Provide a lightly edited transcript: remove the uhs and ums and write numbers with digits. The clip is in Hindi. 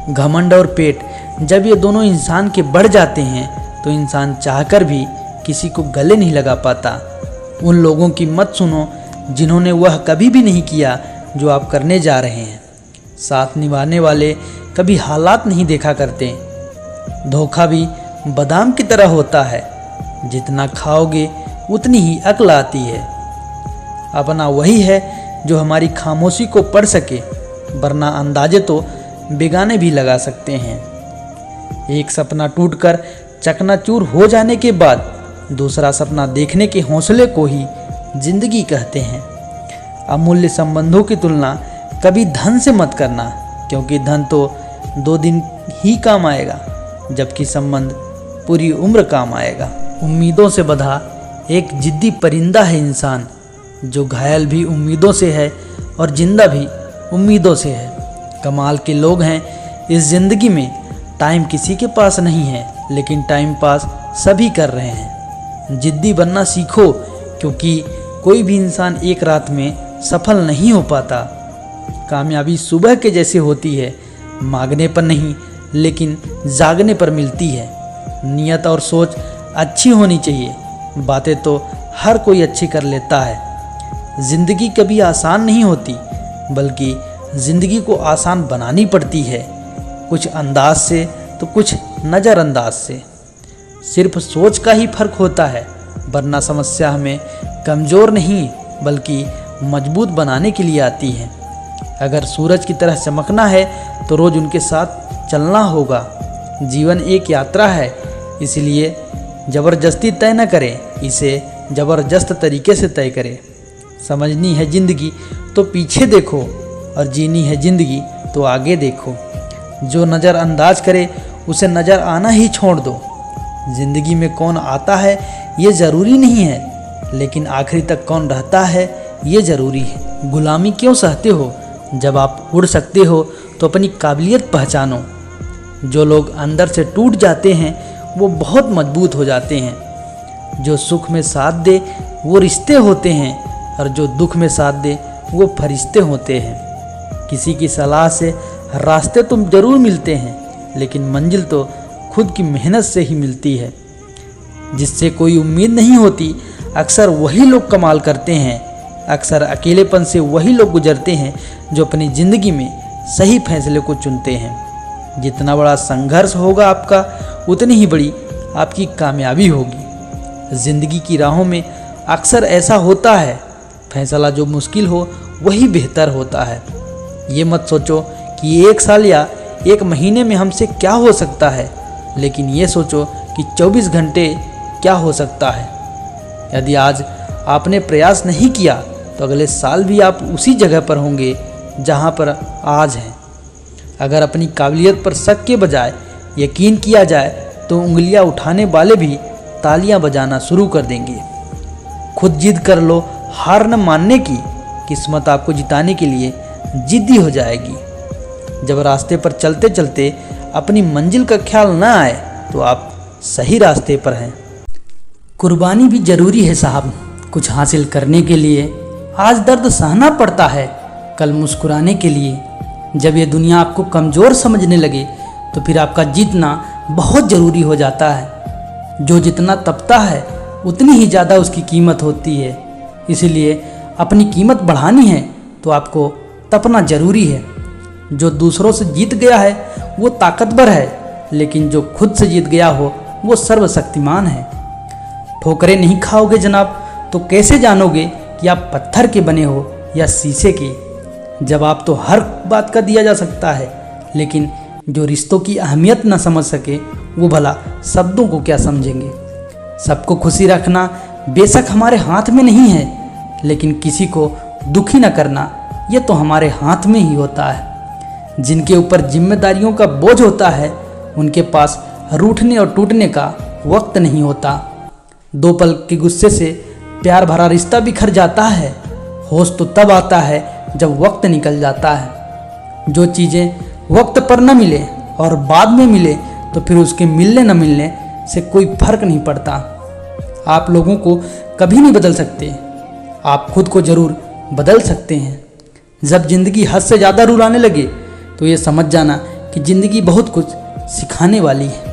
घमंड और पेट जब ये दोनों इंसान के बढ़ जाते हैं तो इंसान चाहकर भी किसी को गले नहीं लगा पाता। उन लोगों की मत सुनो जिन्होंने वह कभी भी नहीं किया जो आप करने जा रहे हैं। साथ निभाने वाले कभी हालात नहीं देखा करते। धोखा भी बादाम की तरह होता है, जितना खाओगे उतनी ही अक्ल आती है। अपना वही है जो हमारी खामोशी को पढ़ सके, वरना अंदाजे तो बेगाने भी लगा सकते हैं। एक सपना टूटकर चकनाचूर हो जाने के बाद दूसरा सपना देखने के हौसले को ही जिंदगी कहते हैं। अमूल्य संबंधों की तुलना कभी धन से मत करना, क्योंकि धन तो 2 दिन ही काम आएगा, जबकि संबंध पूरी उम्र काम आएगा। उम्मीदों से बंधा एक जिद्दी परिंदा है इंसान, जो घायल भी उम्मीदों से है और जिंदा भी उम्मीदों से है। कमाल के लोग हैं इस ज़िंदगी में। टाइम किसी के पास नहीं है, लेकिन टाइम पास सभी कर रहे हैं। जिद्दी बनना सीखो, क्योंकि कोई भी इंसान एक रात में सफल नहीं हो पाता। कामयाबी सुबह के जैसे होती है, मांगने पर नहीं लेकिन जागने पर मिलती है। नियत और सोच अच्छी होनी चाहिए। बातें तो हर कोई अच्छी कर लेता है। ज़िंदगी कभी आसान नहीं होती, बल्कि ज़िंदगी को आसान बनानी पड़ती है, कुछ अंदाज से तो कुछ नज़रअंदाज से। सिर्फ सोच का ही फर्क होता है, वरना समस्या हमें कमज़ोर नहीं बल्कि मजबूत बनाने के लिए आती है। अगर सूरज की तरह चमकना है तो रोज़ उनके साथ चलना होगा। जीवन एक यात्रा है, इसलिए ज़बरदस्ती तय न करें, इसे ज़बरदस्त तरीके से तय करें। समझनी है ज़िंदगी तो पीछे देखो, और जीनी है ज़िंदगी तो आगे देखो। जो नज़रअंदाज करे उसे नज़र आना ही छोड़ दो। ज़िंदगी में कौन आता है ये ज़रूरी नहीं है, लेकिन आखिरी तक कौन रहता है ये ज़रूरी है। गुलामी क्यों सहते हो? जब आप उड़ सकते हो तो अपनी काबिलियत पहचानो। जो लोग अंदर से टूट जाते हैं वो बहुत मजबूत हो जाते हैं। जो सुख में साथ दे वो रिश्ते होते हैं, और जो दुख में साथ दे वो फरिश्ते होते हैं। किसी की सलाह से रास्ते तुम जरूर मिलते हैं, लेकिन मंजिल तो खुद की मेहनत से ही मिलती है। जिससे कोई उम्मीद नहीं होती, अक्सर वही लोग कमाल करते हैं। अक्सर अकेलेपन से वही लोग गुजरते हैं जो अपनी ज़िंदगी में सही फैसले को चुनते हैं। जितना बड़ा संघर्ष होगा आपका, उतनी ही बड़ी आपकी कामयाबी होगी। ज़िंदगी की राहों में अक्सर ऐसा होता है, फैसला जो मुश्किल हो वही बेहतर होता है। ये मत सोचो कि 1 साल या 1 महीने में हमसे क्या हो सकता है, लेकिन ये सोचो कि 24 घंटे क्या हो सकता है। यदि आज आपने प्रयास नहीं किया तो अगले साल भी आप उसी जगह पर होंगे जहाँ पर आज हैं। अगर अपनी काबिलियत पर शक के बजाय यकीन किया जाए तो उंगलियां उठाने वाले भी तालियां बजाना शुरू कर देंगे। खुद जिद कर लो, हार न मानने की। किस्मत आपको जिताने के लिए जिद्दी हो जाएगी। जब रास्ते पर चलते चलते अपनी मंजिल का ख्याल न आए तो आप सही रास्ते पर हैं। कुर्बानी भी ज़रूरी है साहब। कुछ हासिल करने के लिए आज दर्द सहना पड़ता है, कल मुस्कुराने के लिए। जब ये दुनिया आपको कमज़ोर समझने लगे तो फिर आपका जीतना बहुत ज़रूरी हो जाता है। जो जितना तपता है उतनी ही ज़्यादा उसकी कीमत होती है। इसलिए अपनी कीमत बढ़ानी है तो आपको तपना ज़रूरी है। जो दूसरों से जीत गया है वो ताकतवर है, लेकिन जो खुद से जीत गया हो वो सर्वशक्तिमान है। ठोकरें नहीं खाओगे जनाब तो कैसे जानोगे कि आप पत्थर के बने हो या शीशे के। जवाब तो हर बात का दिया जा सकता है, लेकिन जो रिश्तों की अहमियत न समझ सके वो भला शब्दों को क्या समझेंगे। सबको खुशी रखना बेशक हमारे हाथ में नहीं है, लेकिन किसी को दुखी न करना ये तो हमारे हाथ में ही होता है। जिनके ऊपर जिम्मेदारियों का बोझ होता है उनके पास रूठने और टूटने का वक्त नहीं होता। 2 पल के गुस्से से प्यार भरा रिश्ता बिखर जाता है। होश तो तब आता है जब वक्त निकल जाता है। जो चीज़ें वक्त पर न मिले और बाद में मिले तो फिर उसके मिलने न मिलने से कोई फर्क नहीं पड़ता। आप लोगों को कभी नहीं बदल सकते, आप खुद को ज़रूर बदल सकते हैं। जब ज़िंदगी हद से ज़्यादा रुलाने लगे तो ये समझ जाना कि ज़िंदगी बहुत कुछ सिखाने वाली है।